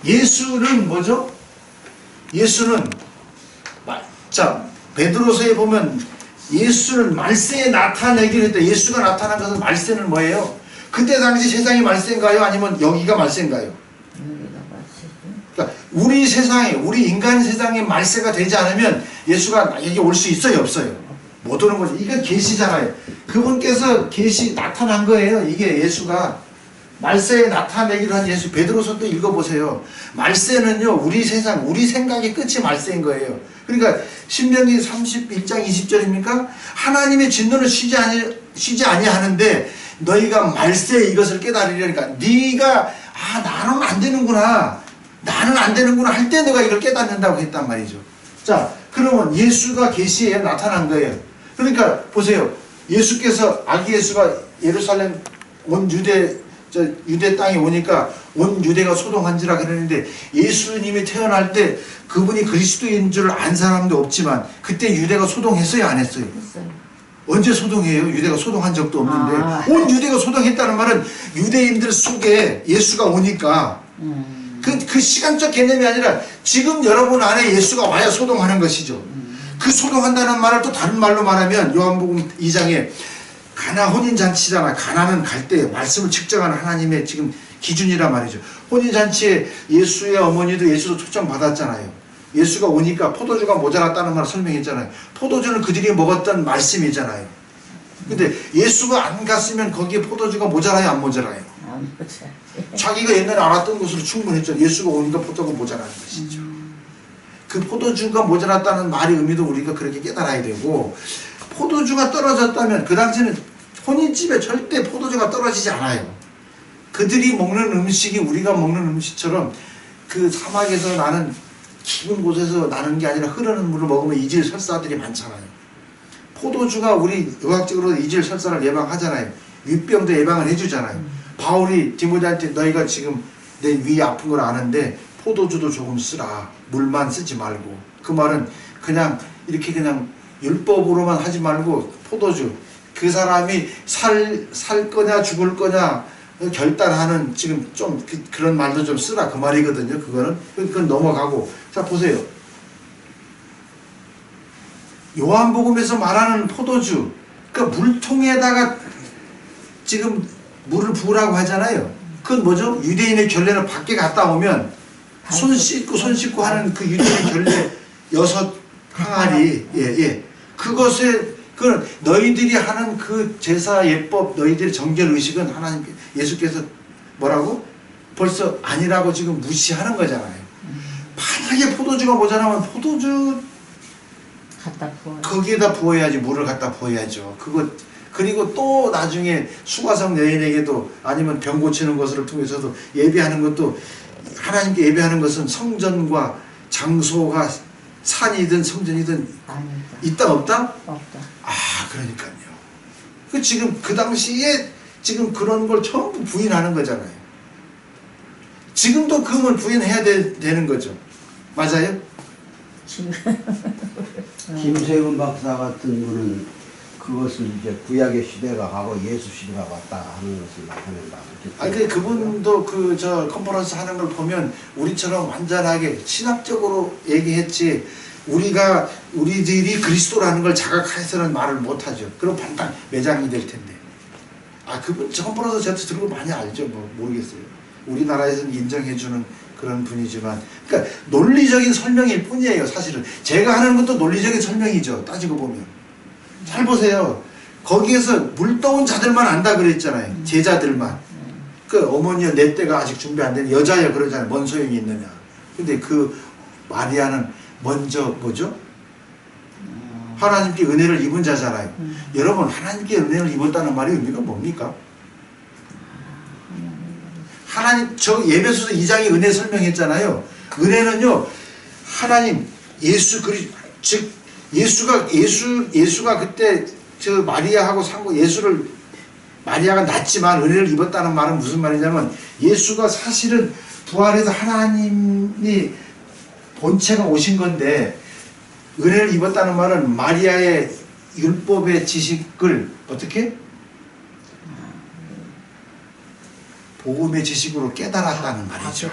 예수는 뭐죠? 예수는 자 베드로서에 보면 예수는 말세에 나타내기로 했다. 예수가 나타난 것은 말세는 뭐예요? 그때 당시 세상이 말세인가요? 아니면 여기가 말세인가요? 그러니까 우리 세상에 우리 인간 세상에 말세가 되지 않으면 예수가 여기 올 수 있어요? 없어요? 못 오는 거죠. 이건 계시잖아요. 그분께서 계시 나타난 거예요. 이게 예수가 말세에 나타내기로 한 예수. 베드로서도 읽어보세요. 말세는요 우리 세상 우리 생각의 끝이 말세인 거예요. 그러니까 신명기 31장 20절입니까? 하나님의 진노는 쉬지 아니하는데 너희가 말세에 이것을 깨달으려니까 네가 나는 안 되는구나 나는 안 되는구나 할 때 너가 이걸 깨닫는다고 했단 말이죠. 자 그러면 예수가 계시에 나타난 거예요. 그러니까 보세요. 예수께서 아기 예수가 예루살렘 온 유대 땅에 오니까 온 유대가 소동한지라 그러는데 예수님이 태어날 때 그분이 그리스도인 줄 안 사람도 없지만 그때 유대가 소동했어요? 안 했어요? 했어요. 언제 소동해요? 유대가 소동한 적도 없는데 온 유대가 소동했다는 말은 유대인들 속에 예수가 오니까 그 시간적 개념이 아니라 지금 여러분 안에 예수가 와야 소동하는 것이죠. 그 소동한다는 말을 또 다른 말로 말하면 요한복음 2장에 가나 혼인잔치잖아. 가나는 갈 때 말씀을 측정하는 하나님의 지금 기준이란 말이죠. 혼인잔치에 예수의 어머니도 예수도 초청받았잖아요. 예수가 오니까 포도주가 모자랐다는 말을 설명했잖아요. 포도주는 그들이 먹었던 말씀이잖아요. 근데 예수가 안 갔으면 거기에 포도주가 모자라요? 안 모자라요? 자기가 옛날에 알았던 것으로 충분했죠. 예수가 오니까 포도가 모자라는 것이죠. 그 포도주가 모자랐다는 말의 의미도 우리가 그렇게 깨달아야 되고 포도주가 떨어졌다면 그 당시에는 혼인집에 절대 포도주가 떨어지지 않아요. 그들이 먹는 음식이 우리가 먹는 음식처럼 그 사막에서 나는 깊은 곳에서 나는 게 아니라 흐르는 물을 먹으면 이질 설사들이 많잖아요. 포도주가 우리 의학적으로 이질 설사를 예방하잖아요. 윗병도 예방을 해주잖아요. 바울이 디모데한테 너희가 지금 내 위 아픈 걸 아는데 포도주도 조금 쓰라. 물만 쓰지 말고. 그 말은 그냥 이렇게 그냥 율법으로만 하지 말고 포도주. 그 사람이 살 거냐 죽을 거냐 결단하는 지금 좀 그런 말도 좀 쓰라 그 말이거든요. 그건 넘어가고. 자 보세요. 요한복음에서 말하는 포도주 그러니까 물통에다가 지금 물을 부으라고 하잖아요. 그건 뭐죠? 유대인의 결례는 밖에 갔다 오면 손 씻고 하는 그 유대인의 결례 6 항아리 그것에 그 너희들이 하는 그 제사 예법 너희들의 정결 의식은 하나님 예수께서 뭐라고? 벌써 아니라고 지금 무시하는 거잖아요. 만약에 포도주가 모자라면 포도주 거기에다 부어야지 물을 갖다 부어야죠. 그리고 또 나중에 수가성 여인에게도 아니면 병 고치는 것을 통해서도 예배하는 것도 하나님께 예배하는 것은 성전과 장소가 산이든 성전이든 있다 없다? 없다. 그러니까요. 지금 그 당시에 지금 그런 걸 전부 부인하는 거잖아요. 지금도 그걸 부인해야 되는 거죠. 맞아요? 김세훈 박사 같은 분은 그것을 이제 구약의 시대가 가고 예수 시대가 왔다 하는 것을 나타낸다. 그분도 컨퍼런스 하는 걸 보면 우리처럼 완전하게 신학적으로 얘기했지 우리들이 그리스도라는 걸 자각해서는 말을 못하죠. 그럼 반딱 매장이 될 텐데. 그분 컨퍼런스 제가 들은 거 많이 알죠. 모르겠어요. 우리나라에서는 인정해주는 그런 분이지만 그러니까 논리적인 설명일 뿐이에요. 사실은 제가 하는 것도 논리적인 설명이죠. 따지고 보면 잘 보세요. 거기에서 물 떠온 자들만 안다 그랬잖아요. 제자들만. 그 어머니야 내 때가 아직 준비 안 된 여자야 그러잖아요. 뭔 소용이 있느냐. 근데 그 마리아는 먼저 뭐죠? 하나님께 은혜를 입은 자잖아요. 여러분 하나님께 은혜를 입었다는 말이 의미가 뭡니까? 하나님 예배소서 2장에 은혜 설명했잖아요. 은혜는요 하나님 즉 예수가 그때 마리아하고 산거 예수를 마리아가 낳지만 은혜를 입었다는 말은 무슨 말이냐면 예수가 사실은 부활해서 하나님이 본체가 오신 건데 은혜를 입었다는 말은 마리아의 율법의 지식을 어떻게 복음의 지식으로 깨달았다는 말이죠.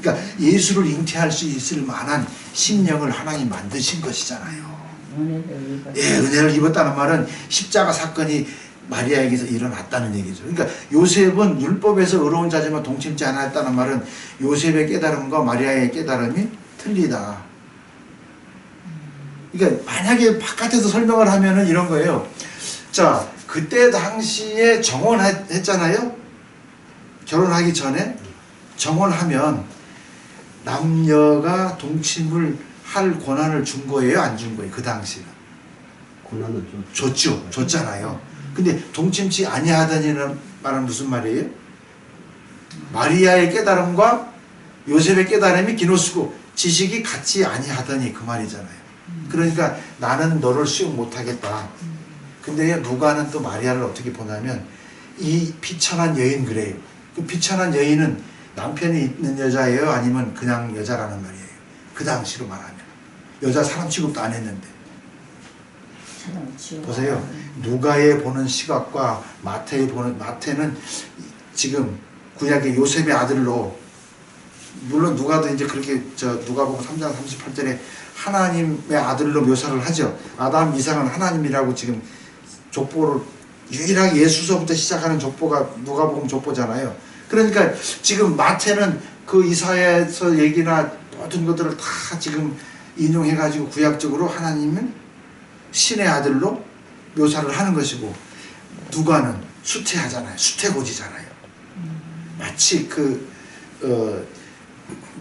그러니까 예수를 잉태할 수 있을 만한 심령을 하나님 만드신 것이잖아요. 예, 은혜를 입었다는 말은 십자가 사건이 마리아에게서 일어났다는 얘기죠. 그러니까 요셉은 율법에서 의로운 자지만 동침지 않았다는 말은 요셉의 깨달음과 마리아의 깨달음이 틀리다. 그러니까 만약에 바깥에서 설명을 하면은 이런 거예요. 자, 그때 당시에 정혼했잖아요. 결혼하기 전에 정혼하면 남녀가 동침을 할 권한을 준 거예요, 안 준 거예요? 그 당시는 고난을 줬죠, 줬잖아요. 근데 동침치 아니하더니는 말은 무슨 말이에요? 마리아의 깨달음과 요셉의 깨달음이 기노스고 지식이 같이 아니하더니 그 말이잖아요. 그러니까 나는 너를 수용 못하겠다. 근데 누가는 또 마리아를 어떻게 보냐면 이 비천한 여인 그래요. 그 비천한 여인은 남편이 있는 여자예요? 아니면 그냥 여자라는 말이에요? 그 당시로 말하면 여자 사람 취급도 안 했는데 보세요. 누가의 보는 시각과 마태는 지금 구약의 요셉의 아들로, 물론 누가도 이제 그렇게 누가복음 3장 38절에 하나님의 아들로 묘사를 하죠. 아담 이상은 하나님이라고 지금 족보를 유일하게 예수서부터 시작하는 족보가 누가복음 족보잖아요. 그러니까 지금 마태는 그 이사야서 얘기나 모든 것들을 다 지금 인용해가지고 구약적으로 하나님은 신의 아들로 묘사를 하는 것이고, 누가는 수태하잖아요. 수태고지잖아요. 마치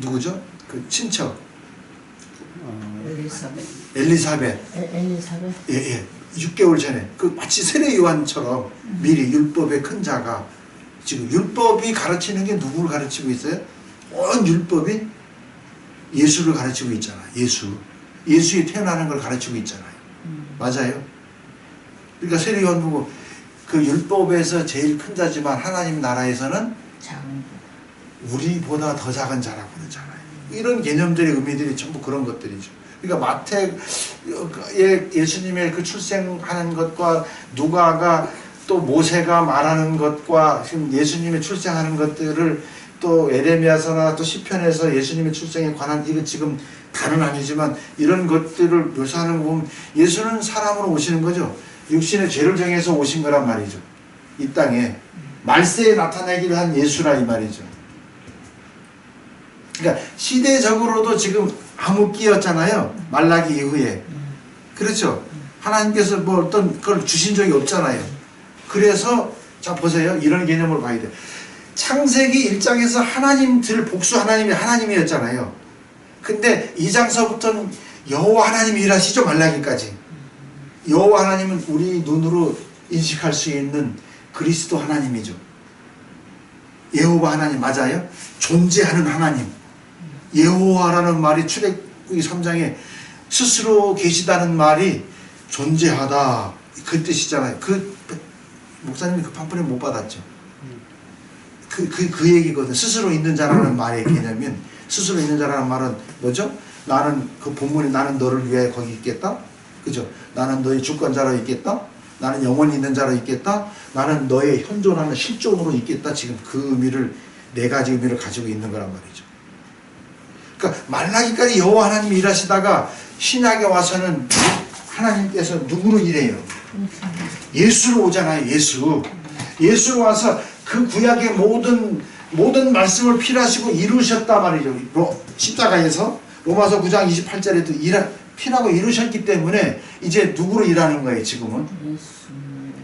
누구죠? 그 친척 엘리사벳. 예. 6개월 전에 그 마치 세례 요한처럼 미리 율법의 큰 자가, 지금 율법이 가르치는 게 누구를 가르치고 있어요? 온 율법이 예수를 가르치고 있잖아요. 예수의 태어나는 걸 가르치고 있잖아요. 맞아요. 그러니까 세례 요한 보고 그 율법에서 제일 큰 자지만 하나님 나라에서는 우리보다 더 작은 자라고 그러잖아요. 이런 개념들의 의미들이 전부 그런 것들이죠. 그러니까 마태의 예수님의 그 출생하는 것과 누가가 또 모세가 말하는 것과 지금 예수님의 출생하는 것들을 또 에레미야서나 또 시편에서 예수님의 출생에 관한, 이거 지금 다는 아니지만 이런 것들을 묘사하는 거 보면 예수는 사람으로 오시는 거죠. 육신의 죄를 정해서 오신 거란 말이죠. 이 땅에 말세에 나타나기를 한 예수라 이 말이죠. 그러니까 시대적으로도 지금 암흑기였잖아요. 말라기 이후에. 그렇죠. 하나님께서 뭐 어떤 걸 주신 적이 없잖아요. 그래서 자 보세요. 이런 개념을 봐야 돼요. 창세기 1장에서 하나님들 복수 하나님이 하나님이었잖아요. 근데 2장서부터는 여호와 하나님이 일하시죠. 말라기까지. 여호와 하나님은 우리 눈으로 인식할 수 있는 그리스도 하나님이죠. 여호와 하나님 맞아요? 존재하는 하나님. 여호와라는 말이 출애굽기 3장에 스스로 계시다는 말이 존재하다 그 뜻이잖아요. 그 목사님이 그 판프렛 못 받았죠. 그 얘기거든. 스스로 있는 자라는 말의 개념은, 스스로 있는 자라는 말은 뭐죠? 나는 그 본문에 나는 너를 위해 거기 있겠다. 그죠? 나는 너의 주권자로 있겠다. 나는 영원히 있는 자로 있겠다. 나는 너의 현존하는 실존으로 있겠다. 지금 그 의미를, 네 가지 의미를 가지고 있는 거란 말이죠. 그러니까 말라기까지 여호와 하나님이 일하시다가 신약에 와서는 하나님께서 누구로 일해요? 예수로 오잖아요. 예수로 와서 그 구약의 모든 말씀을 필하시고 이루셨단 말이죠. 십자가에서 로마서 9장 28절에도 필하고 이루셨기 때문에 이제 누구로 일하는 거예요? 지금은.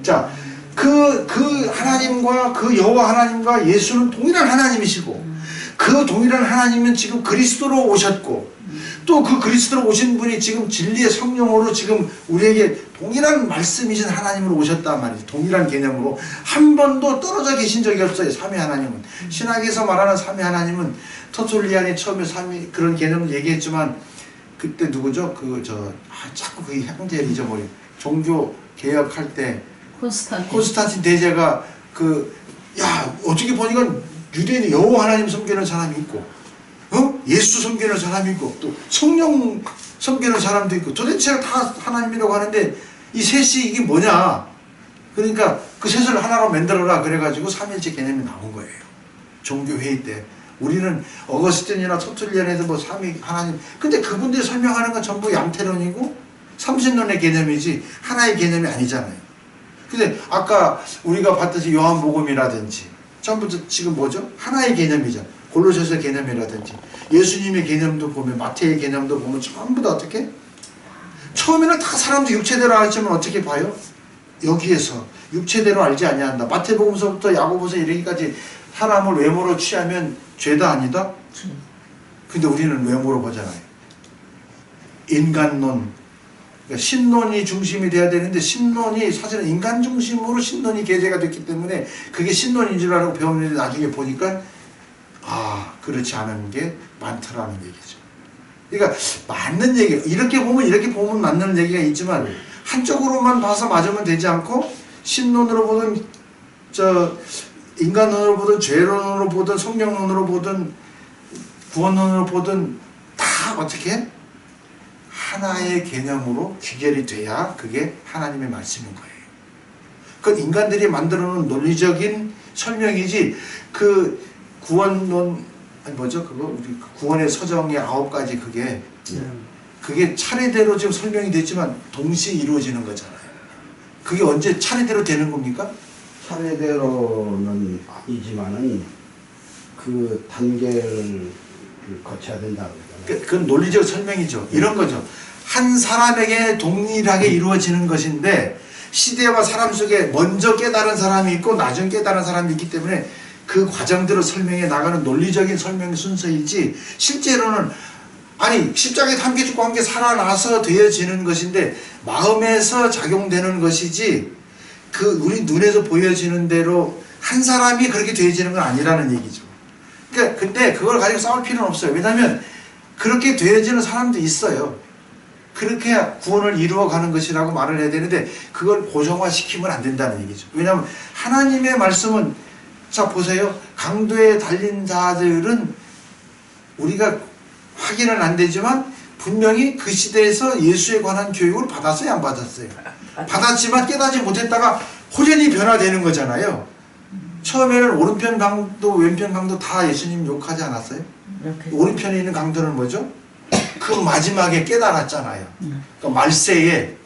자, 그 하나님과 그 여호와 하나님과 예수는 동일한 하나님이시고, 그 동일한 하나님은 지금 그리스도로 오셨고, 또 그 그리스도로 오신 분이 지금 진리의 성령으로 지금 우리에게 동일한 말씀이신 하나님으로 오셨단 말이죠. 동일한 개념으로 한 번도 떨어져 계신 적이 없어요. 삼위 하나님은. 신학에서 말하는 삼위 하나님은 터툴리안이 처음에 삼위 그런 개념을 얘기했지만, 그때 누구죠? 자꾸 그 형제를 잊어버려. 종교 개혁할 때 콘스탄틴 대제가 어떻게 보니까 유대인이 여호와 하나님 섬기는 사람이 있고, 예수 섬기는 사람이 있고, 또 성령 섬기는 사람도 있고, 도대체가 다 하나님이라고 하는데 이 셋이 이게 뭐냐? 그러니까 그 셋을 하나로 만들어라 그래가지고 삼일체 개념이 나온 거예요. 종교회의 때. 우리는 어거스틴이나 터툴리안에서 뭐 삼위 하나님, 근데 그분들이 설명하는 건 전부 양태론이고 삼신론의 개념이지 하나의 개념이 아니잖아요. 근데 아까 우리가 봤듯이 요한복음이라든지 전부 지금 뭐죠? 하나의 개념이죠. 골로새서 개념이라든지 예수님의 개념도 보면, 마태의 개념도 보면 전부 다 어떻게? 처음에는 다 사람도 육체대로 알지만 어떻게 봐요? 여기에서 육체대로 알지 아니한다. 마태복음서부터 야고보서 이르기까지 사람을 외모로 취하면 죄다 아니다? 근데 우리는 외모로 보잖아요. 인간론, 그러니까 신론이 중심이 돼야 되는데 신론이 사실은 인간 중심으로 신론이 계제가 됐기 때문에 그게 신론인 줄 알고 배웠는데 나중에 보니까 그렇지 않은 게 많더라는 얘기죠. 그러니까 맞는 얘기, 이렇게 보면 맞는 얘기가 있지만 한쪽으로만 봐서 맞으면 되지 않고 신론으로 보든 인간론으로 보든 죄론으로 보든 성령론으로 보든 구원론으로 보든 다 어떻게 하나의 개념으로 귀결이 돼야 그게 하나님의 말씀인 거예요. 그건 인간들이 만들어 놓은 논리적인 설명이지 그 구원론 뭐죠? 그거 우리 구원의 서정의 9가지 그게 차례대로 지금 설명이 됐지만 동시에 이루어지는 거잖아요. 그게 언제 차례대로 되는 겁니까? 차례대로는 아니지만은 그 단계를 거쳐야 된다고 그러잖아요. 그건 논리적 설명이죠. 이런 거죠. 한 사람에게 동일하게 이루어지는 것인데 시대와 사람 속에 먼저 깨달은 사람이 있고 나중 깨달은 사람이 있기 때문에 그 과정대로 설명해 나가는 논리적인 설명 순서이지 실제로는 십자가에 함께 죽고 함께 살아나서 되어지는 것인데 마음에서 작용되는 것이지 우리 눈에서 보여지는 대로 한 사람이 그렇게 되어지는 건 아니라는 얘기죠. 그러니까 근데 그걸 가지고 싸울 필요는 없어요. 왜냐하면 그렇게 되어지는 사람도 있어요. 그렇게 구원을 이루어가는 것이라고 말을 해야 되는데 그걸 고정화시키면 안 된다는 얘기죠. 왜냐하면 하나님의 말씀은 자 보세요. 강도에 달린 자들은 우리가 확인은 안 되지만 분명히 그 시대에서 예수에 관한 교육을 받았어요? 안 받았어요? 받았지만 깨닫지 못했다가 호련히 변화되는 거잖아요. 처음에는 오른편 강도 왼편 강도 다 예수님 욕하지 않았어요? 오른편에 있는 강도는 뭐죠? 그 마지막에 깨달았잖아요. 그러니까 말세에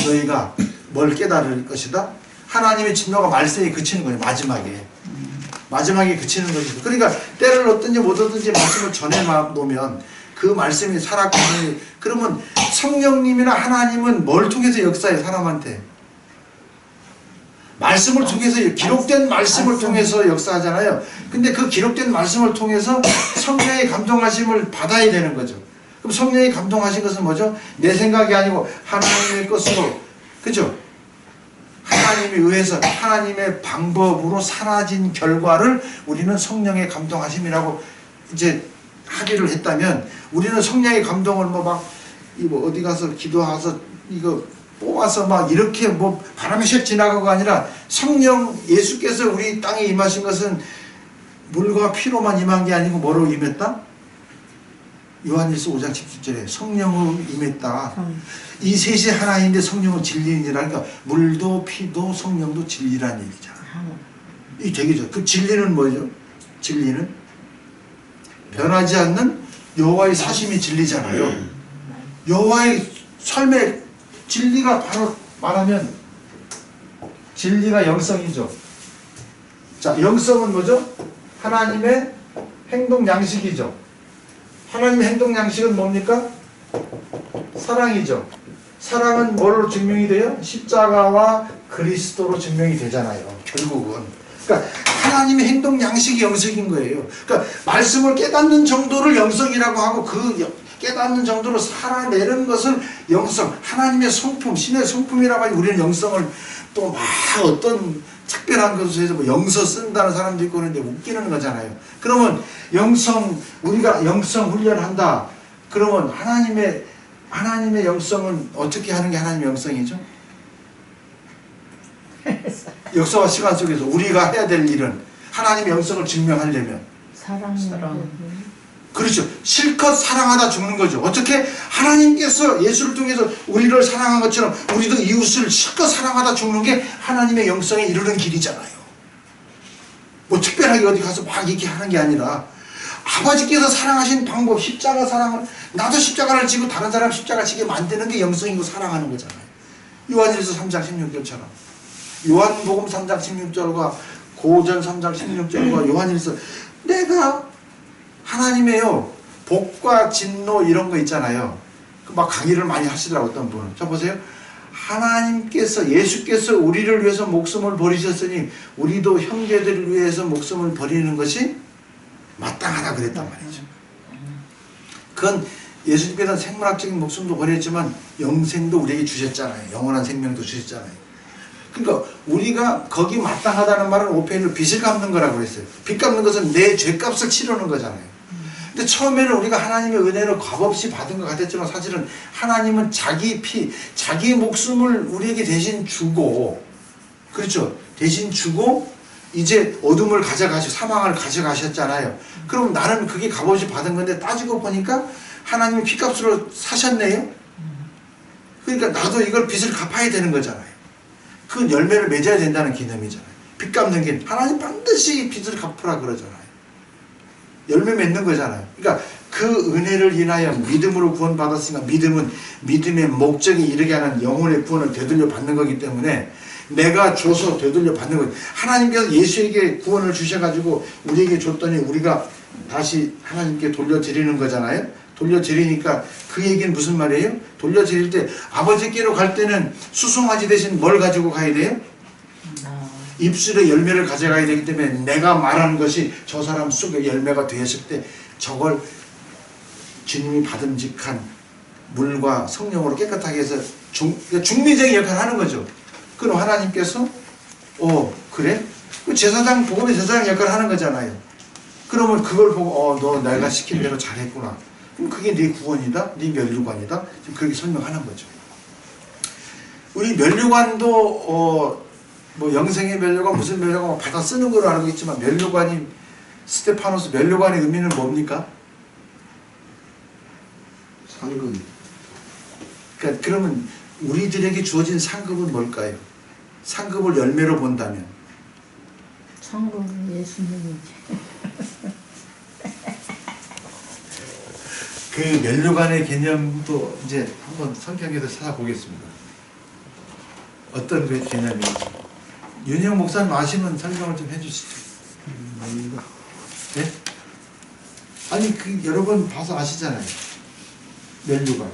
너희가 뭘 깨달을 것이다? 하나님의 진노가 말세에 그치는 거예요. 마지막에 그치는 것이죠. 그러니까 때를 얻든지 못 얻든지 말씀을 전해 놓으면 그 말씀이 살았고 그러면 성령님이나 하나님은 뭘 통해서 역사해요? 사람한테 말씀을 통해서, 기록된 말씀을 통해서 역사하잖아요. 근데 그 기록된 말씀을 통해서 성령의 감동하심을 받아야 되는 거죠. 그럼 성령이 감동하신 것은 뭐죠? 내 생각이 아니고 하나님의 것으로, 그죠? 하나님에 의해서 하나님의 방법으로 사라진 결과를 우리는 성령의 감동하심이라고 이제 합의를 했다면, 우리는 성령의 감동을 어디 가서 기도해서 이거 뽑아서 이렇게 바람이 샥 지나가고 아니라 성령 예수께서 우리 땅에 임하신 것은 물과 피로만 임한 게 아니고 뭐로 임했다? 요한일서 5장 17절에 성령으로 임했다. 이 셋이 하나인데 성령은 진리니라. 그러니까 물도 피도 성령도 진리라는 얘기잖아. 이 되겠죠. 그 진리는 뭐죠? 진리는 변하지 않는 여호와의 사심이 진리잖아요. 여호와의 삶의 진리가 바로 말하면 진리가 영성이죠. 자, 영성은 뭐죠? 하나님의 행동 양식이죠. 하나님의 행동 양식은 뭡니까? 사랑이죠. 사랑은 뭐로 증명이 돼요? 십자가와 그리스도로 증명이 되잖아요. 결국은. 그러니까 하나님의 행동 양식이 영성인 거예요. 그러니까 말씀을 깨닫는 정도를 영성이라고 하고 그 깨닫는 정도로 살아내는 것을 영성, 하나님의 성품, 신의 성품이라고 하니 우리는 영성을 또 어떤 특별한 것을 해서 영서 쓴다는 사람도 있고 그런데 웃기는 거잖아요. 그러면 우리가 영성 훈련한다. 그러면 하나님의 영성은 어떻게 하는 게 하나님의 영성이죠? 역사와 시간 속에서 우리가 해야 될 일은 하나님의 영성을 증명하려면 사랑. 그렇죠. 실컷 사랑하다 죽는 거죠. 어떻게? 하나님께서 예수를 통해서 우리를 사랑한 것처럼 우리도 그 이웃을 실컷 사랑하다 죽는 게 하나님의 영성에 이르는 길이잖아요. 그러니까 하나님의 영성을 증명하려면 사랑하다 죽는 거죠. 어떻게? 하나님께서 예수를 통해서 우리를 사랑한 것처럼 우리도 이웃을 실컷 사랑하다 죽는 게 하나님의 영성에 이르는 길이잖아요. 그러니까 하나님의 영성을 증명하려면 사랑하다 죽는 거죠. 어떻게? 하나님께서 예수를 통해서 우리를 사랑한 것처럼 우리도 이웃을 실컷 사랑하다 죽는 게 하나님의 영성에 이르는 길이잖아요. 뭐 특별하게 어디 가서 막 이렇게 하는 게 아니라 아버지께서 사랑하신 방법, 십자가 사랑을, 나도 십자가를 지고 다른 사람 십자가 지게 만드는 게 영성이고 사랑하는 거잖아요. 요한일서 3장 16절처럼. 요한복음 3장 16절과 고전 3장 16절과 요한일서, 내가 하나님의요 복과 진노 이런 거 있잖아요. 막 강의를 많이 하시더라고요. 어떤 분은. 자 보세요. 하나님께서, 예수께서 우리를 위해서 목숨을 버리셨으니 우리도 형제들을 위해서 목숨을 버리는 것이 마땅하다 그랬단 말이죠. 그건 예수님께서는 생물학적인 목숨도 버렸지만 영생도 우리에게 주셨잖아요. 영원한 생명도 주셨잖아요. 그러니까 우리가 거기 마땅하다는 말은 오페인으로 빚을 갚는 거라고 그랬어요. 빚 갚는 것은 내 죄값을 치르는 거잖아요. 근데 처음에는 우리가 하나님의 은혜를 값없이 받은 것 같았지만 사실은 하나님은 자기 피, 자기 목숨을 우리에게 대신 주고, 그렇죠? 대신 주고 이제 어둠을 가져가시고 사망을 가져가셨잖아요. 그럼 나는 그게 값없이 받은 건데 따지고 보니까 하나님이 피값으로 사셨네요. 그러니까 나도 이걸 빚을 갚아야 되는 거잖아요. 그 열매를 맺어야 된다는 개념이잖아요. 빚 갚는 게 하나님 반드시 빚을 갚으라 그러잖아요. 열매 맺는 거잖아요. 그러니까 그 은혜를 인하여 믿음으로 구원받았으니까 믿음은 믿음의 목적에 이르게 하는 영혼의 구원을 되돌려 받는 거기 때문에 내가 줘서 되돌려 받는 거예요. 하나님께서 예수에게 구원을 주셔가지고 우리에게 줬더니 우리가 다시 하나님께 돌려드리는 거잖아요. 돌려드리니까 그 얘기는 무슨 말이에요? 돌려드릴 때 아버지께로 갈 때는 수송아지 대신 뭘 가지고 가야 돼요? 입술의 열매를 가져가야 되기 때문에 내가 말하는 것이 저 사람 속에 열매가 되었을 때 저걸 주님이 받음직한 물과 성령으로 깨끗하게 해서 중미적인 역할을 하는 거죠. 그럼 하나님께서 그래? 그 제사장, 복음의 제사장 역할을 하는 거잖아요. 그러면 그걸 보고 너 내가 시킨 대로 잘했구나. 그럼 그게 네 구원이다? 네 면류관이다? 지금 그렇게 설명하는 거죠. 우리 면류관도 뭐 영생의 면류관 무슨 면류관 받아 쓰는 걸로 알고 있지만 면류관이 스테파노스 면류관의 의미는 뭡니까? 상급. 그러니까 그러면 우리들에게 주어진 상급은 뭘까요? 상급을 열매로 본다면 상급은 예수님이지. 그 면류관의 개념도 이제 한번 성경에서 찾아보겠습니다. 어떤 그 개념인지. 윤영 목사님 아시면 설명을 좀 해주시죠. 네? 아니 그 여러 번 봐서 아시잖아요. 면류관.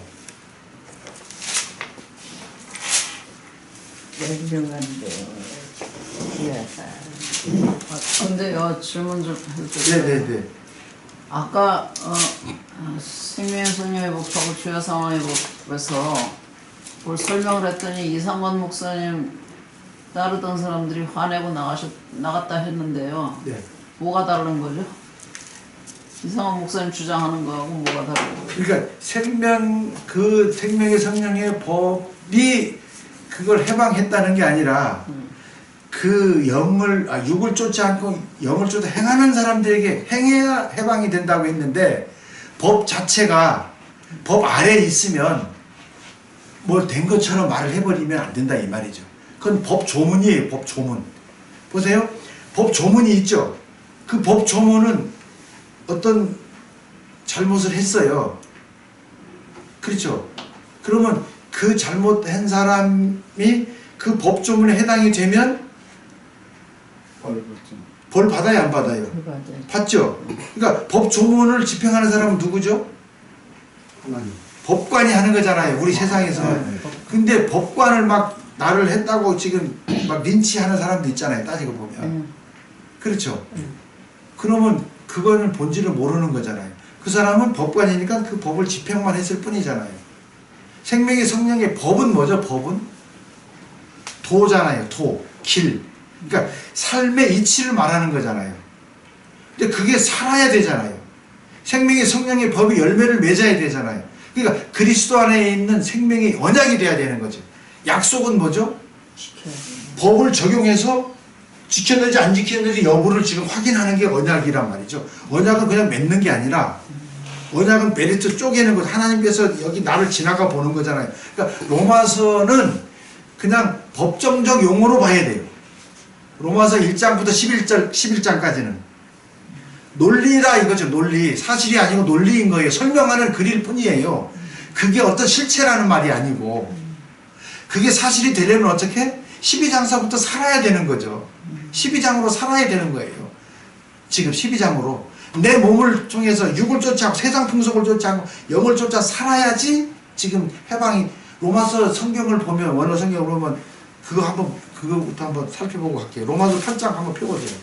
면류관도 근데요 질문 좀 해주세요. 네네네. 아까 생명의 성령의 복하고 주야 상황의 복에서 뭘 설명을 했더니 이상원 목사님 따르던 사람들이 화내고 나갔다 했는데요. 네. 뭐가 다른 거죠? 이상원 목사님 주장하는 거하고 뭐가 다른 거예요? 그러니까 생명의 성령의 법이 그걸 해방했다는 게 아니라 그 육을 쫓지 않고 영을 쫓아 행하는 사람들에게 행해야 해방이 된다고 했는데 법 자체가 법 아래에 있으면 뭐 된 것처럼 말을 해버리면 안 된다 이 말이죠. 그건 법 조문이에요. 법 조문. 보세요. 법 조문이 있죠. 그 법 조문은 어떤 잘못을 했어요. 그렇죠. 그러면 그 잘못한 사람이 그 법 조문에 해당이 되면 벌 받아요, 안 받아요? 받죠. 그러니까 법 조문을 집행하는 사람은 누구죠? 하나님. 법관이 하는 거잖아요. 우리 세상에서. 근데 법관을 막 나를 했다고 지금 막 린치하는 사람도 있잖아요. 따지고 보면. 그렇죠. 그러면 그거는 본질을 모르는 거잖아요. 그 사람은 법관이니까 그 법을 집행만 했을 뿐이잖아요. 생명의 성령의 법은 뭐죠? 법은? 도잖아요. 도. 길. 그러니까 삶의 이치를 말하는 거잖아요. 근데 그게 살아야 되잖아요. 생명의 성령의 법이 열매를 맺어야 되잖아요. 그러니까 그리스도 안에 있는 생명의 언약이 돼야 되는 거죠. 약속은 뭐죠? 법을 적용해서 지켰는지 안 지켰는지 여부를 지금 확인하는 게 언약이란 말이죠. 언약은 그냥 맺는 게 아니라 언약은 베리트 쪼개는 것. 하나님께서 여기 나를 지나가 보는 거잖아요. 그러니까 로마서는 그냥 법정적 용어로 봐야 돼요. 로마서 1장부터 11장까지는 논리라 이거죠. 논리. 사실이 아니고 논리인 거예요. 설명하는 글일 뿐이에요. 그게 어떤 실체라는 말이 아니고, 그게 사실이 되려면 어떻게? 12장서부터 살아야 되는 거죠. 12장으로 살아야 되는 거예요. 지금 12장으로 내 몸을 통해서 육을 쫓아하고 세상 풍속을 쫓아하고 영을 쫓아 살아야지 지금 해방이. 로마서 성경을 보면, 원어 성경을 보면 그거부터 한번 살펴보고 갈게요. 로마서 8장 한번 펴보세요.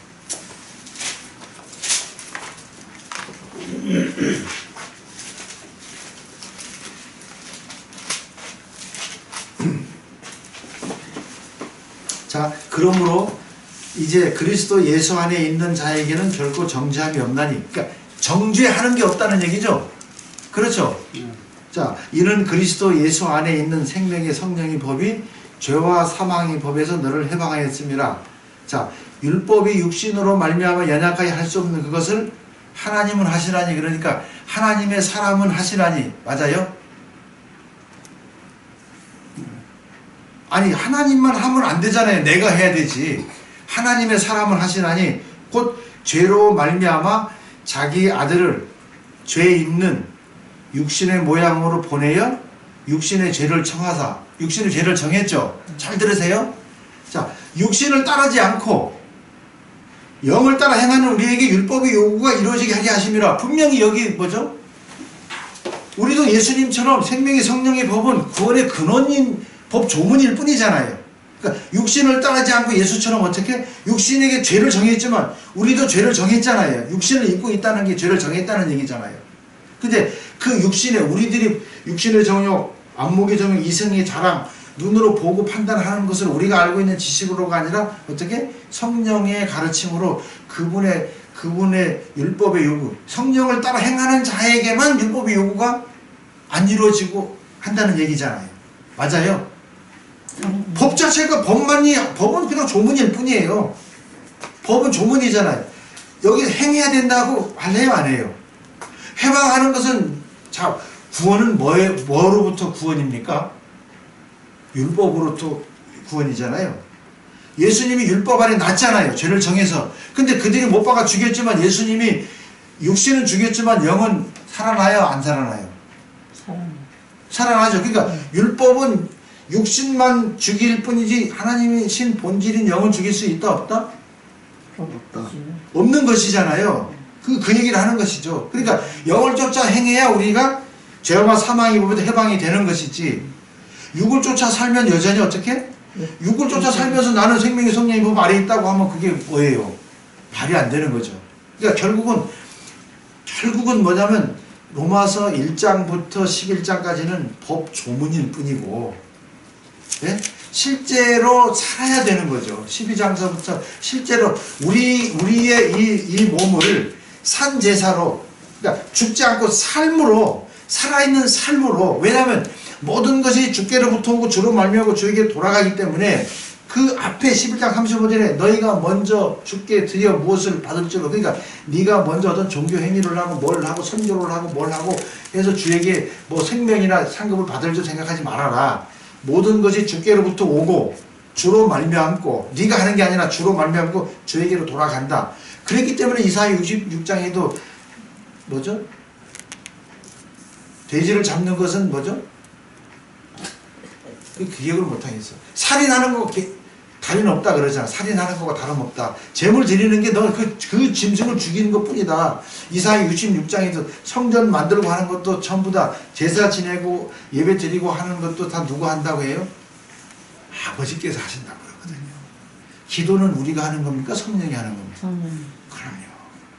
자, 그러므로 이제 그리스도 예수 안에 있는 자에게는 결코 정죄함이 없나니, 그러니까 정죄하는 게 없다는 얘기죠. 그렇죠? 자, 이는 그리스도 예수 안에 있는 생명의 성령의 법이 죄와 사망의 법에서 너를 해방하였음이라. 자, 율법이 육신으로 말미암아 연약하게 할 수 없는 그것을 하나님은 하시라니. 그러니까 하나님의 사람은 하시라니. 맞아요? 아니, 하나님만 하면 안 되잖아요. 내가 해야 되지. 하나님의 사람을 하시나니 곧 죄로 말미암아 자기 아들을 죄 있는 육신의 모양으로 보내어 육신의 죄를 청하사. 육신의 죄를 정했죠. 잘 들으세요. 자, 육신을 따르지 않고 영을 따라 행하는 우리에게 율법의 요구가 이루어지게 하게 하심이라. 분명히 여기 뭐죠? 우리도 예수님처럼 생명의 성령의 법은 구원의 근원인 법 조문일 뿐이잖아요. 그러니까 육신을 따르지 않고 예수처럼 어떻게? 육신에게 죄를 정했지만 우리도 죄를 정했잖아요. 육신을 입고 있다는 게 죄를 정했다는 얘기잖아요. 근데 그 육신에, 우리들이 육신의 정욕, 안목의 정욕, 이성의 자랑, 눈으로 보고 판단하는 것을 우리가 알고 있는 지식으로가 아니라 어떻게? 성령의 가르침으로 그분의 율법의 요구, 성령을 따라 행하는 자에게만 율법의 요구가 안 이루어지고 한다는 얘기잖아요. 맞아요? 법 자체가 법은 그냥 조문일 뿐이에요. 법은 조문이잖아요. 여기 행해야 된다고 말해요, 안 해요? 해방하는 것은, 자, 구원은 뭐로부터 구원입니까? 율법으로부터 구원이잖아요. 예수님이 율법 안에 났잖아요. 죄를 정해서. 근데 그들이 못 박아 죽였지만 예수님이 육신은 죽였지만 영은 살아나요? 안 살아나요? 살아나죠. 그러니까 율법은 육신만 죽일 뿐이지 하나님의 신 본질인 영은 죽일 수 있다 없다? 없다. 없는 것이잖아요. 그 얘기를 하는 것이죠. 그러니까 영을 쫓아 행해야 우리가 죄와 사망의 법에서 해방이 되는 것이지, 육을 쫓아 살면 여전히 어떻게? 육을 쫓아 살면서 나는 생명의 성령의 법 아래 있다고 하면 그게 뭐예요? 말이 안 되는 거죠. 그러니까 결국은 뭐냐면 로마서 1장부터 11장까지는 법 조문일 뿐이고, 네? 실제로 살아야 되는 거죠. 12장서부터 실제로 우리의 이 몸을 산제사로, 그러니까 죽지 않고 삶으로, 살아있는 삶으로, 왜냐하면 모든 것이 주께로부터 오고 주로 말미암고 주에게 돌아가기 때문에 그 앞에 11장 35절에 너희가 먼저 주께 드려 무엇을 받을 줄로, 그러니까 네가 먼저 어떤 종교 행위를 하고 뭘 하고 선교를 하고 뭘 하고 해서 주에게 뭐 생명이나 상급을 받을 줄 생각하지 말아라. 모든 것이 주께로부터 오고 주로 말미암고, 네가 하는 게 아니라 주로 말미암고 주에게로 돌아간다. 그랬기 때문에 이사야 66장에도 뭐죠? 돼지를 잡는 것은 뭐죠? 그 기억을 못하겠어. 살인하는 거 다른 없다 그러잖아. 살인하는 거가 다름없다. 재물 드리는 게 너 그 짐승을 죽이는 것 뿐이다. 이사야 66장에서 성전 만들고 하는 것도 전부 다 제사 지내고 예배 드리고 하는 것도 다 누가 한다고 해요? 아버지께서 하신다고 그러거든요. 기도는 우리가 하는 겁니까? 성령이 하는 겁니까? 그럼요.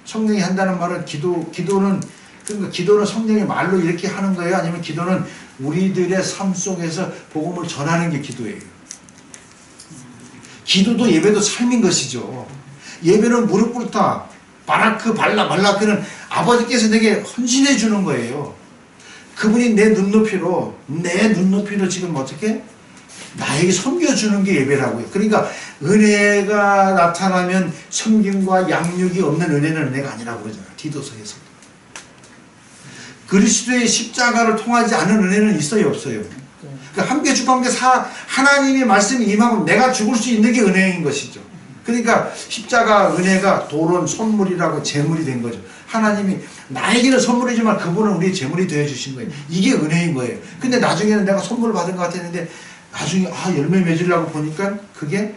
성령이 한다는 말은 기도는, 그러니까 기도는 성령의 말로 이렇게 하는 거예요? 아니면 기도는 우리들의 삶 속에서 복음을 전하는 게 기도예요? 기도도 예배도 삶인 것이죠. 예배는 무릎 꿇다. 발라크는 아버지께서 내게 헌신해 주는 거예요. 그분이 내 눈높이로 지금 어떻게? 나에게 섬겨주는 게 예배라고요. 그러니까 은혜가 나타나면 섬김과 양육이 없는 은혜는 은혜가 아니라고 그러잖아요. 디도서에서. 그리스도의 십자가를 통하지 않은 은혜는 있어요, 없어요? 그러니까 함께 주방대 하나님의 말씀이 임하면 내가 죽을 수 있는 게 은혜인 것이죠. 그러니까 십자가 은혜가 도론 선물이라고 제물이 된 거죠. 하나님이 나에게는 선물이지만 그분은 우리의 제물이 되어주신 거예요. 이게 은혜인 거예요. 근데 나중에는 내가 선물을 받은 것 같았는데 나중에 열매 맺으려고 보니까 그게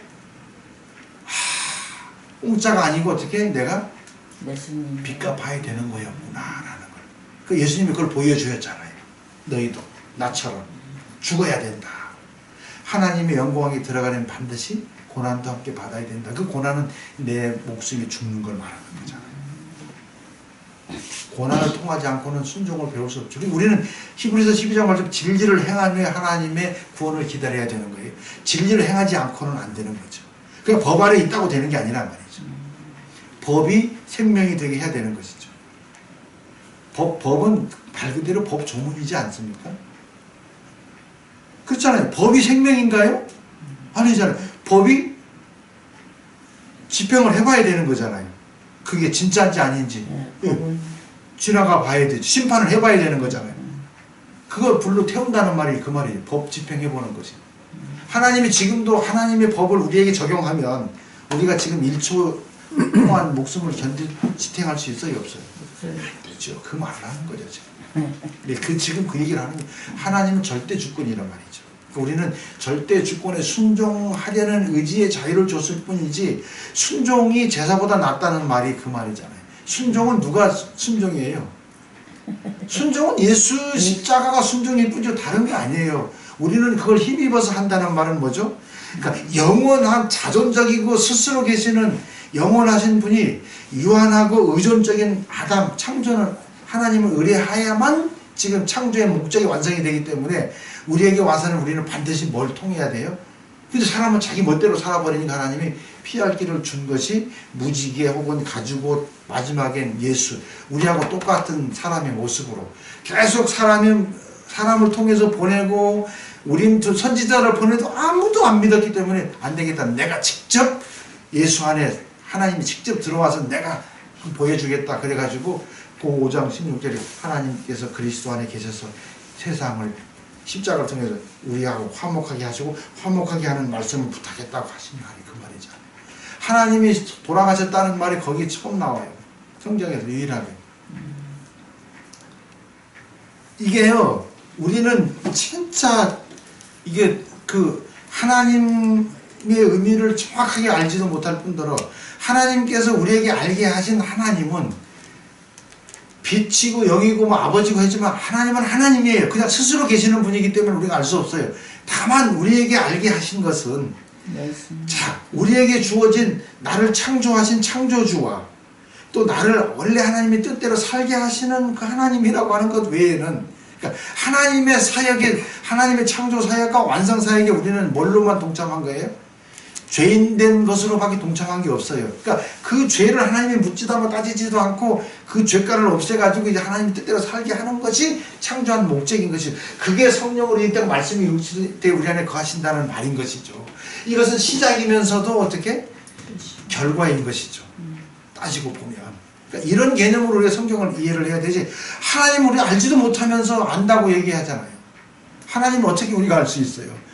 공짜가 아니고 어떻게 내가 빚 갚아야 되는 거였구나 라는 걸. 그 예수님이 그걸 보여주셨잖아요. 너희도 나처럼 죽어야 된다. 하나님의 영광에 들어가려면 반드시 고난도 함께 받아야 된다. 그 고난은 내 목숨이 죽는 걸 말하는 거잖아요. 고난을 통하지 않고는 순종을 배울 수 없죠. 우리는 히브리서 12장 말씀 진리를 행한 후에 하나님의 구원을 기다려야 되는 거예요. 진리를 행하지 않고는 안 되는 거죠. 그냥 법 아래 있다고 되는 게 아니란 말이죠. 법이 생명이 되게 해야 되는 것이죠. 법은 말 그대로 법 조문이지 않습니까? 그렇잖아요. 법이 생명인가요? 아니잖아요. 법이 집행을 해봐야 되는 거잖아요. 그게 진짜인지 아닌지 지나가 봐야 되죠. 심판을 해봐야 되는 거잖아요. 그걸 불로 태운다는 말이 그 말이에요. 법 집행해보는 것이. 하나님이 지금도 하나님의 법을 우리에게 적용하면 우리가 지금 1초 동안 목숨을 지탱할 수 있어요? 없어요? 그렇죠. 그 말을 하는 거죠. 지금. 지금 그 얘기를 하는 거예요. 하나님은 절대 주권이란 말이죠. 우리는 절대 주권에 순종하려는 의지의 자유를 줬을 뿐이지 순종이 제사보다 낫다는 말이 그 말이잖아요. 순종은 누가 순종이에요? 순종은 예수 십자가가 순종일 뿐이죠. 다른 게 아니에요. 우리는 그걸 힘입어서 한다는 말은 뭐죠? 그러니까 영원한 자존적이고 스스로 계시는 영원하신 분이 유한하고 의존적인 아담 창조는 하나님을 의뢰하야만 지금 창조의 목적이 완성이 되기 때문에 우리에게 와서는 우리는 반드시 뭘 통해야 돼요? 근데 사람은 자기 멋대로 살아버리니까 하나님이 피할 길을 준 것이 무지개 혹은 가지고 마지막엔 예수, 우리하고 똑같은 사람의 모습으로 계속 사람을 통해서 보내고 우린 선지자를 보내도 아무도 안 믿었기 때문에 안 되겠다. 내가 직접 예수 안에 하나님이 직접 들어와서 내가 보여주겠다. 그래가지고 그 5장 16절에 하나님께서 그리스도 안에 계셔서 세상을 십자가를 통해서 우리하고 화목하게 하시고 화목하게 하는 말씀을 부탁했다고 하신 말이 그 말이죠. 하나님이 돌아가셨다는 말이 거기 처음 나와요. 성경에서 유일하게. 이게요, 우리는 진짜 이게 그 하나님의 의미를 정확하게 알지도 못할 뿐더러 하나님께서 우리에게 알게 하신 하나님은 빛이고 영이고 뭐 아버지고 하지만 하나님은 하나님이에요. 그냥 스스로 계시는 분이기 때문에 우리가 알 수 없어요. 다만 우리에게 알게 하신 것은 자, 우리에게 주어진 나를 창조하신 창조주와 또 나를 원래 하나님의 뜻대로 살게 하시는 그 하나님이라고 하는 것 외에는 그러니까 하나님의 사역에 하나님의 창조 사역과 완성 사역에 우리는 뭘로만 동참한 거예요? 죄인된 것으로밖에 동참한 게 없어요. 그러니까 그 죄를 하나님이 묻지도 않고 따지지도 않고 그 죄가를 없애가지고 이제 하나님 뜻대로 살게 하는 것이 창조한 목적인 것이 그게 성령으로 인된 말씀이 육신때 우리 안에 거하신다는 말인 것이죠. 이것은 시작이면서도 어떻게 결과인 것이죠. 따지고 보면 그러니까 이런 개념으로 우리가 성경을 이해를 해야 되지 하나님 우리 알지도 못하면서 안다고 얘기하잖아요. 하나님은 어떻게 우리가 알 수 있어요?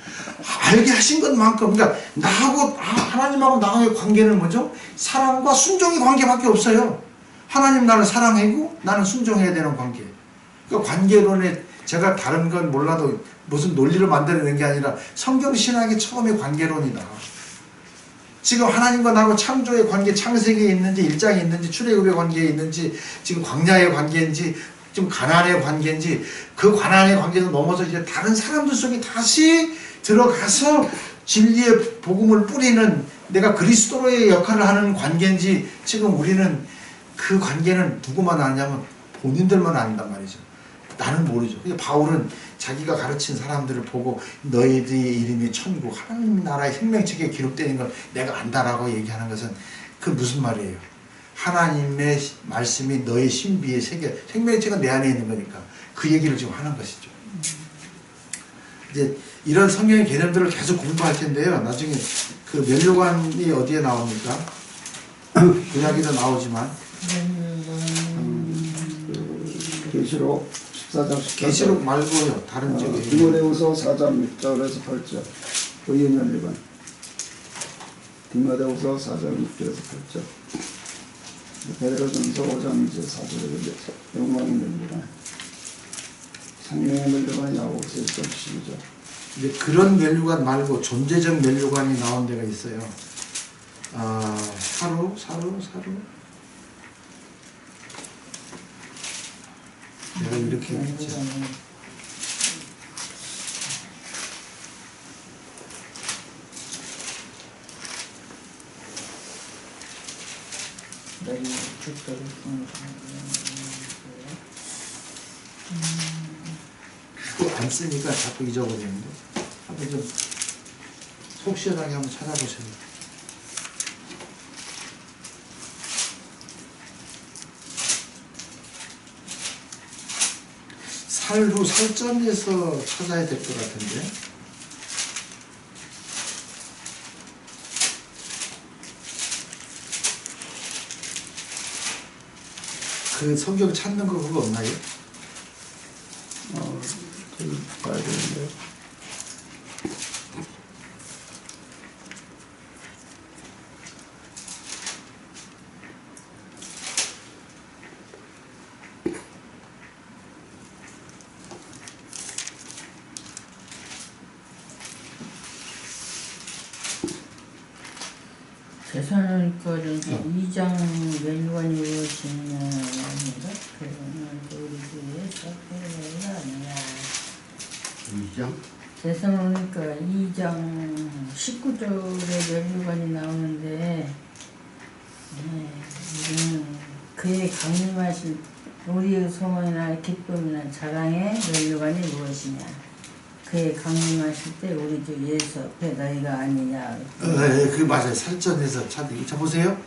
알게 하신 것만큼 그러니까 나하고 하나님하고 나하고의 관계는 뭐죠? 사랑과 순종의 관계밖에 없어요. 하나님 나를 사랑하고 나는 순종해야 되는 관계. 그러니까 관계론에 제가 다른 건 몰라도 무슨 논리를 만들어낸 게 아니라 성경 신학의 처음의 관계론이다. 지금 하나님과 나하고 창조의 관계, 창세기에 있는지 1장에 있는지 출애굽의 관계에 있는지 지금 광야의 관계인지 좀 가나안의 관계인지 그 가나안의 관계도 넘어서 이제 다른 사람들 속에 다시 들어가서 진리의 복음을 뿌리는 내가 그리스도로의 역할을 하는 관계인지 지금 우리는 그 관계는 누구만 아냐면 본인들만 안단 말이죠. 나는 모르죠. 바울은 자기가 가르친 사람들을 보고 너희들의 이름이 천국 하나님 나라의 생명책에 기록되는 걸 내가 안다라고 얘기하는 것은 그 무슨 말이에요? 하나님의 말씀이 너의 신비의 세계 생명책은 내 안에 있는 거니까 그 얘기를 지금 하는 것이죠. 이제 이런 성경의 개념들을 계속 공부할 텐데요. 나중에 그 면류관이 어디에 나옵니까? 구약에도 나오지만 계시록 14장 18절 계시록 말고요. 다른 쪽에 디모데후서 4장 6절에서 8절 의인 연립은 디모데후서 4장 6절에서 8절. 베드로전서 5장 24절에 영광의 멸류관, 생명의 멸류관이 야고보서 1장 12절. 근데 그런 멸류관 말고 존재적 멸류관이 나온 데가 있어요. 사루. 내가 이렇게 했죠. 그거 안 쓰니까 자꾸 잊어버리는데. 한번 좀 속 시원하게 한번 찾아보세요. 살로 살점에서 찾아야 될 것 같은데. 그 성경 찾는 거 그거 없나요? 저기 봐야 되는데. 대사로니까전서 2장 멸류관이 무엇이냐 아닌가? 그러면 우리 주의 사표가 아니야. 2장? 대사로니까 2장 19절에 멸류관이 나오는데, 이거는 그의 강림하실 우리의 소망이나 기쁨이나 자랑의 멸류관이 무엇이냐? 그의 강림하실 때 우리 주 예수 앞에 너희가 아니냐. 네, 그 맞아요. 살점에서 찾는. 자 보세요.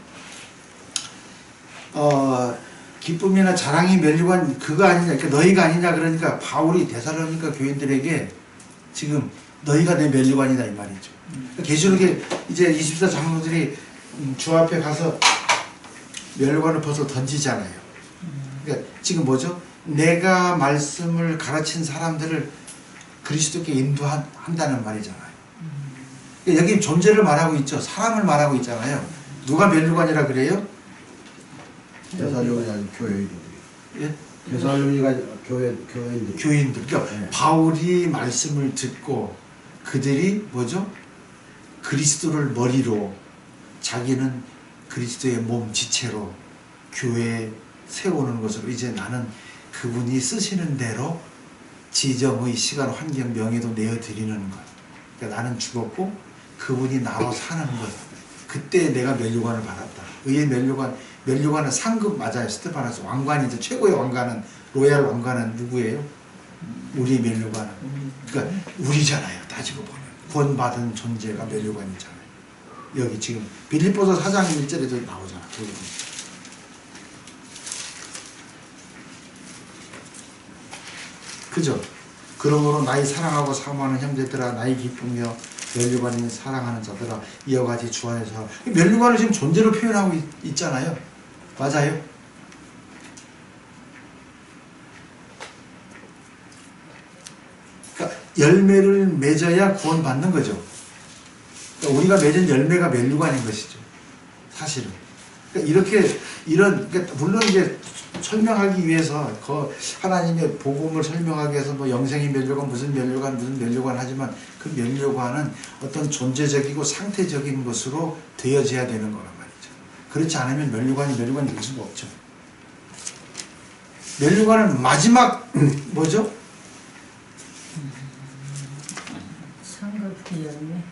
기쁨이나 자랑이 멸류관 그거 아니냐, 그러니까 너희가 아니냐 그러니까 바울이 데살로니가 교인들에게 지금 너희가 내 멸류관이다 이 말이죠. 계시록에 이제 24장로들이 주 앞에 가서 멸류관을 벗어 던지잖아요. 그러니까 지금 뭐죠? 내가 말씀을 가르친 사람들을 그리스도께 인도한다는 말이잖아요. 그러니까 여기 존재를 말하고 있죠. 사람을 말하고 있잖아요. 누가 멸류관이라 그래요? 데살로니가 교회들이. 예? 데살로니가 교회인들. 교인들. 그러니까 네. 바울이 말씀을 듣고 그들이 뭐죠? 그리스도를 머리로 자기는 그리스도의 몸 지체로 교회에 세우는 것으로 이제 나는 그분이 쓰시는 대로 지정의 시간, 환경, 명예도 내어드리는 것. 그러니까 나는 죽었고 그분이 나로 사는 것. 그때 내가 멸류관을 받았다. 의의 멸류관은 상급 맞아요. 스테파노스 왕관이죠. 최고의 왕관은 로얄 왕관은 누구예요? 우리 멸류관은. 그러니까 우리잖아요. 따지고 보면 구원받은 존재가 멸류관이잖아요. 여기 지금 빌립보서 4장 1절에도 나오잖아. 그죠? 그러므로 나의 사랑하고 사모하는 형제들아, 나의 기쁘며 멸류관이 사랑하는 자들아, 이와 같이 주 안에서. 멸류관을 지금 존재로 표현하고 있잖아요. 맞아요? 그러니까 열매를 맺어야 구원받는 거죠. 그러니까 우리가 맺은 열매가 멸류관인 것이죠. 사실은. 그러니까 그러니까 물론 이제 설명하기 위해서 하나님의 복음을 설명하기 위해서 뭐 영생의 멸류관 무슨 멸류관 하지만 그 멸류관은 어떤 존재적이고 상태적인 것으로 되어져야 되는 거란 말이죠. 그렇지 않으면 멸류관이 될 수가 없죠. 멸류관은 마지막 뭐죠? 상급 열매.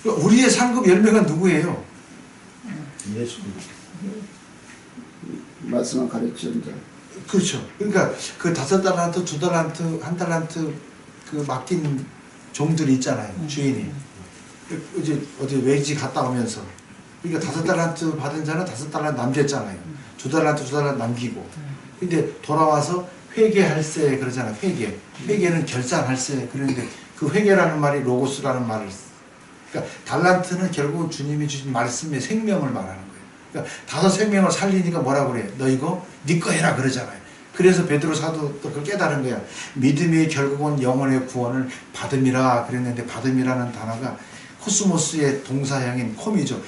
우리의 상급 열매가 누구예요? 예수. 말씀을 가르치는 자. 그렇죠. 그러니까 그 5달란트, 2달란트, 1달란트 그 맡긴 종들이 있잖아요. 주인이. 이제 어디 외지 갔다 오면서. 그러니까 5달란트 받은 자는 5달란트 남겼잖아요. 2달란트 남기고. 근데 돌아와서 회개할세 그러잖아요. 회개는 결산할세. 그런데 그 회개라는 말이 로고스라는 말을. 그러니까 달란트는 결국은 주님이 주신 말씀의 생명을 말하는 거예요. 그러니까 5 생명을 살리니까 뭐라고 그래? 너 이거 네 거 해라 그러잖아요. 그래서 베드로 사도 또 그걸 깨달은 거야. 믿음이 결국은 영혼의 구원을 받음이라 그랬는데 받음이라는 단어가 코스모스의 동사형인 콤이죠.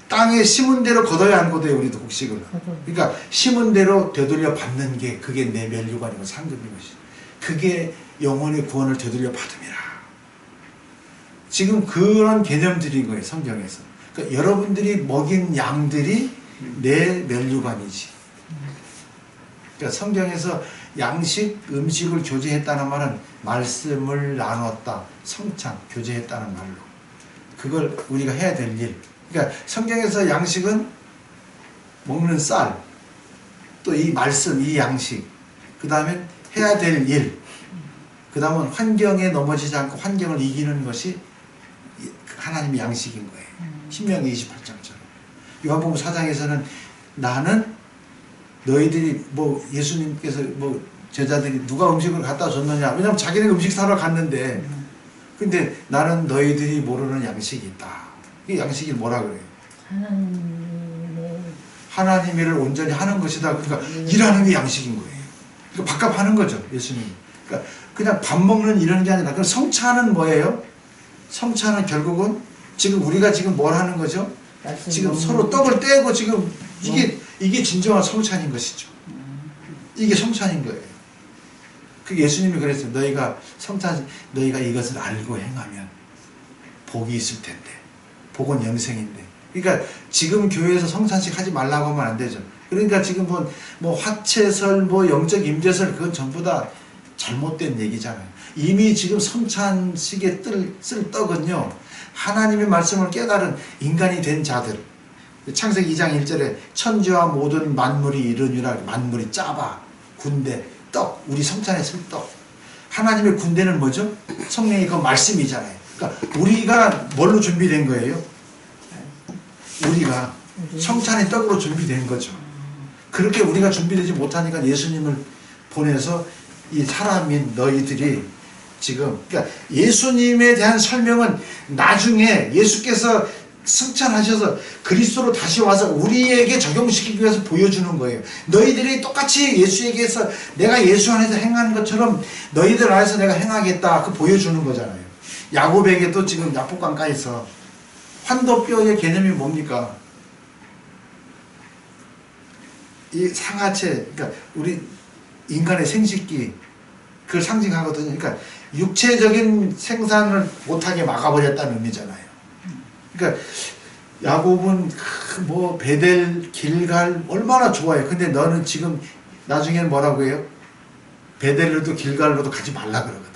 땅에 심은 대로 거둬야 안 거둬요, 우리도 곡식을. 그러니까 심은 대로 되돌려 받는 게 그게 내 멸류관이고 상급인 것이죠. 그게 영혼의 구원을 되돌려 받음이라. 지금 그런 개념들인 거예요, 성경에서. 그러니까 여러분들이 먹인 양들이 내 멸류관이지. 그러니까 성경에서 양식, 음식을 교제했다는 말은 말씀을 나눴다, 성찬, 교제했다는 말로. 그걸 우리가 해야 될 일. 그러니까 성경에서 양식은 먹는 쌀, 또 이 말씀, 이 양식, 그 다음에 해야 될 일, 그 다음은 환경에 넘어지지 않고 환경을 이기는 것이 하나님의 양식인 거예요. 신명기 28장처럼. 요한복음 4장에서는 나는 너희들이 뭐 예수님께서 뭐 제자들이 누가 음식을 갖다 줬느냐, 왜냐면 자기는 음식 사러 갔는데, 근데 나는 너희들이 모르는 양식이 있다. 이 양식이 뭐라 그래요? 하나님의 온전히 하는 것이다. 그러니까 일하는 게 양식인 거예요. 그러니까 밥값하는 거죠, 예수님. 그러니까 그냥 밥 먹는 이런 게 아니라, 그럼 성찬은 뭐예요? 성찬은 결국은 지금 우리가 지금 뭘 하는 거죠? 지금 서로 떡을 떼고 지금 이게 진정한 성찬인 것이죠. 이게 성찬인 거예요. 그 예수님이 그랬어요. 너희가 이것을 알고 행하면 복이 있을 텐데. 복은 영생인데. 그러니까 지금 교회에서 성찬식 하지 말라고 하면 안 되죠. 그러니까 지금 뭐 화채설, 뭐 영적 임재설, 그건 전부 다 잘못된 얘기잖아요. 이미 지금 성찬식에 쓸 떡은요, 하나님의 말씀을 깨달은 인간이 된 자들. 창세기 2장 1절에 천지와 모든 만물이 이르니라. 만물이 짜봐, 군대, 떡, 우리 성찬에 쓸 떡. 하나님의 군대는 뭐죠? 성령이 그 말씀이잖아요. 그러니까 우리가 뭘로 준비된 거예요? 우리가 성찬의 떡으로 준비된 거죠. 그렇게 우리가 준비되지 못하니까 예수님을 보내서 이 사람인 너희들이 지금, 그러니까 예수님에 대한 설명은 나중에 예수께서 승천하셔서 그리스도로 다시 와서 우리에게 적용시키기 위해서 보여주는 거예요. 너희들이 똑같이 예수에게서 내가 예수 안에서 행하는 것처럼 너희들 안에서 내가 행하겠다, 그 보여주는 거잖아요. 야곱에게도 지금 야복강가에서 환도뼈의 개념이 뭡니까? 이 상하체, 그러니까 우리 인간의 생식기, 그걸 상징하거든요. 그러니까 육체적인 생산을 못하게 막아버렸다는 의미잖아요. 그러니까 야곱은 뭐 베델, 길갈 얼마나 좋아해. 근데 너는 지금 나중에는 뭐라고 해요? 베델로도 길갈로도 가지 말라 그러거든.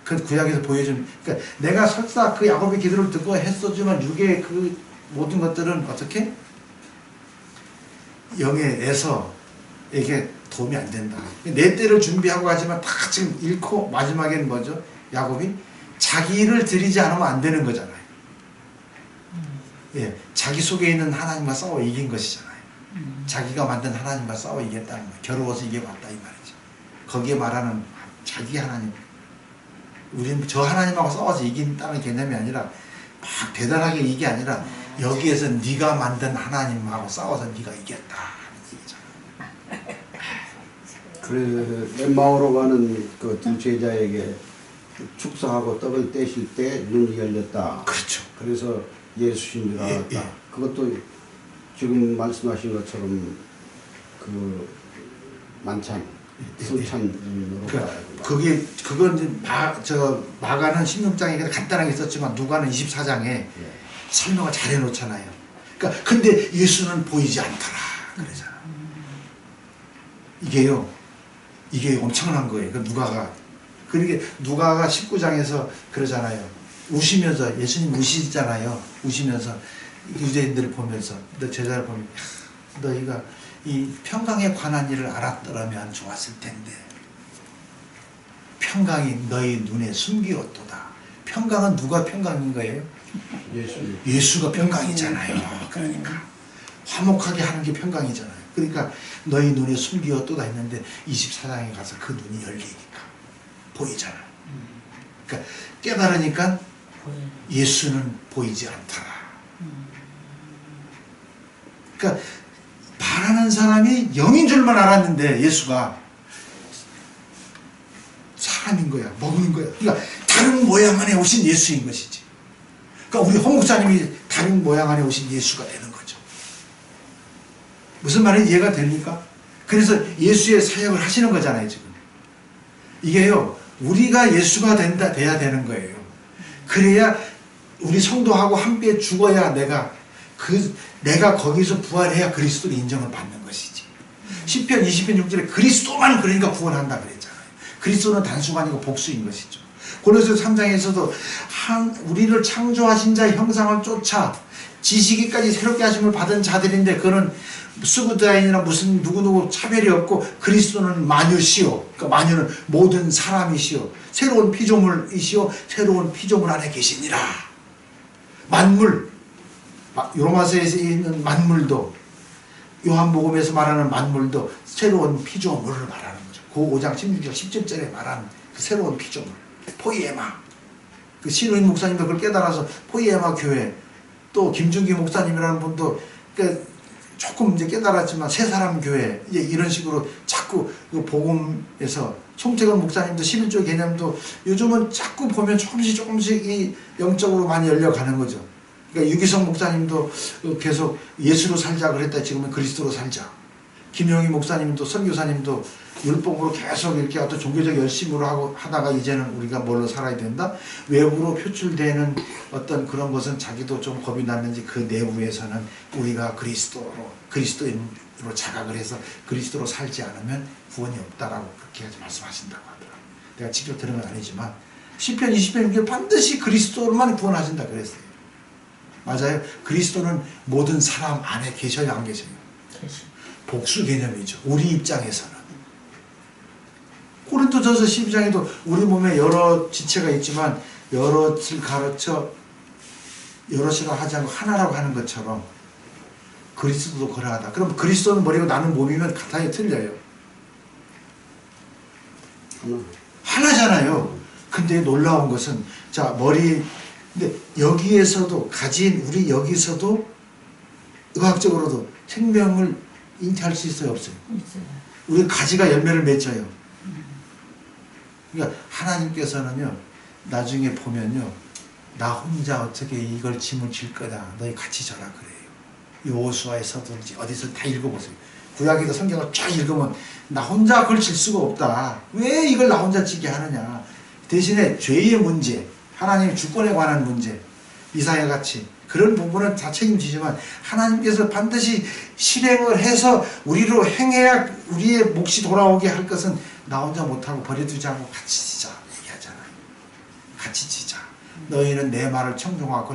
그 구약에서 보여준, 그러니까 내가 설사 그 야곱의 기도를 듣고 했었지만 육의 그 모든 것들은 어떻게? 영의 에서에게 도움이 안 된다. 내 때를 준비하고 가지만 다 지금 잃고 마지막에는 뭐죠? 야곱이 자기를 드리지 않으면 안 되는 거잖아요. 예, 자기 속에 있는 하나님과 싸워 이긴 것이잖아요. 자기가 만든 하나님과 싸워 이겼다는 거예요. 겨루어서 이겨봤다 이 말이죠. 거기에 말하는 자기 하나님, 우리는 저 하나님하고 싸워서 이긴다는 개념이 아니라 막 대단하게 이게 아니라 여기에서 네가 만든 하나님하고 싸워서 네가 이겼다 하는 얘기잖아요. 그 엠마오로 가는 그 두 제자에게 축사하고 떡을 떼실 때 눈이 열렸다. 그렇죠. 그래서 예수신 줄 알았다. 예. 그것도 지금 말씀하신 것처럼 그 만찬, 성찬으로 그건 마가는 16장에 간단하게 썼지만 누가는 24장에 설명을 잘 해놓잖아요. 그러니까 근데 예수는 보이지 않더라 그러잖아. 이게 엄청난 거예요. 그 그러니까 누가가 19장에서 그러잖아요. 우시면서, 예수님 우시잖아요. 우시면서 유대인들을 보면서, 너 제자를 보면, 너희가 이 평강에 관한 일을 알았더라면 좋았을 텐데 평강이 너희 눈에 숨기었도다. 평강은 누가 평강인 거예요? 예수가 평강이잖아요. 그러니까 화목하게 하는 게 평강이잖아요. 그러니까 너희 눈에 숨기었도다 했는데 24장에 가서 그 눈이 열리니까 보이잖아요. 그러니까 깨달으니까 예수는 보이지 않더라. 그러니까 말하는 사람이 영인 줄만 알았는데 예수가 사람인 거야, 먹는 거야. 그러니까 다른 모양 안에 오신 예수인 것이지. 그러니까 우리 홍 목사님이 다른 모양 안에 오신 예수가 되는 거죠. 무슨 말인지 이해가 됩니까? 그래서 예수의 사역을 하시는 거잖아요, 지금. 이게요, 우리가 예수가 돼야 되는 거예요. 그래야 우리 성도하고 함께 죽어야 내가 거기서 부활해야 그리스도를 인정을 받는 것이지. 10편 20편 6절에 그리스도만 그러니까 구원한다 그랬잖아요. 그리스도는 단수가 아니고 복수인 것이죠. 고린도서 3장에서도 우리를 창조하신 자의 형상을 쫓아 지식이까지 새롭게 하심을 받은 자들인데 그거는 스구드라인이나 무슨 누구누구 차별이 없고 그리스도는 마녀시오. 그러니까 마녀는 모든 사람이시오. 새로운 피조물이시오. 새로운 피조물 안에 계시니라. 만물, 로마서에 있는 만물도, 요한복음에서 말하는 만물도 새로운 피조물을 말하는 거죠. 그 5장 16절 17절에 말하는 그 새로운 피조물, 포이에마. 그 신우인 목사님도 그걸 깨달아서 포이에마 교회, 또 김준기 목사님이라는 분도 조금 이제 깨달았지만 새 사람 교회, 이제 이런 식으로 자꾸 그 복음에서, 송태근 목사님도 11조 개념도 요즘은 자꾸 보면 조금씩 이 영적으로 많이 열려가는 거죠. 그러니까 유기성 목사님도 계속 예수로 살자 그랬다, 지금은 그리스도로 살자. 김용희 목사님도, 선교사님도 율법으로 계속 이렇게 어떤 종교적 열심으로 하다가 이제는 우리가 뭘로 살아야 된다? 외부로 표출되는 어떤 그런 것은 자기도 좀 겁이 났는지 그 내부에서는 우리가 그리스도인으로 자각을 해서 그리스도로 살지 않으면 구원이 없다라고 그렇게 말씀하신다고 하더라고요. 내가 직접 들은 건 아니지만 10편 20편 반드시 그리스도로만 구원하신다 그랬어요. 맞아요. 그리스도는 모든 사람 안에 계셔요, 안 계셔요? 복수 개념이죠. 우리 입장에서는. 고린도전서 12장에도 우리 몸에 여러 지체가 있지만 여럿을 가르쳐 여럿이라고 하지 않고 하나라고 하는 것처럼 그리스도도 그러하다. 그럼 그리스도는 머리고 나는 몸이면 같아요, 틀려요? 하나잖아요. 근데 놀라운 것은 근데 여기에서도 우리 여기서도 의학적으로도 생명을 잉태할 수 있어요, 없어요? 있어요. 우리 가지가 열매를 맺어요. 그러니까 하나님께서는요, 나중에 보면요, 나 혼자 어떻게 이걸 짐을 질 거다, 너희 같이 져라 그래요. 여호수아에서든지 어디서 다 읽어보세요. 구약에도 성경을 쫙 읽으면 나 혼자 그걸 질 수가 없다. 왜 이걸 나 혼자 지게 하느냐. 대신에 죄의 문제, 하나님의 주권에 관한 문제, 이사야 같이 그런 부분은 다 책임지지만 하나님께서 반드시 실행을 해서 우리로 행해야 우리의 몫이 돌아오게 할 것은 나 혼자 못하고 버려두지 않고 같이 지자 얘기하잖아요. 같이 지자. 너희는 내 말을 청종하고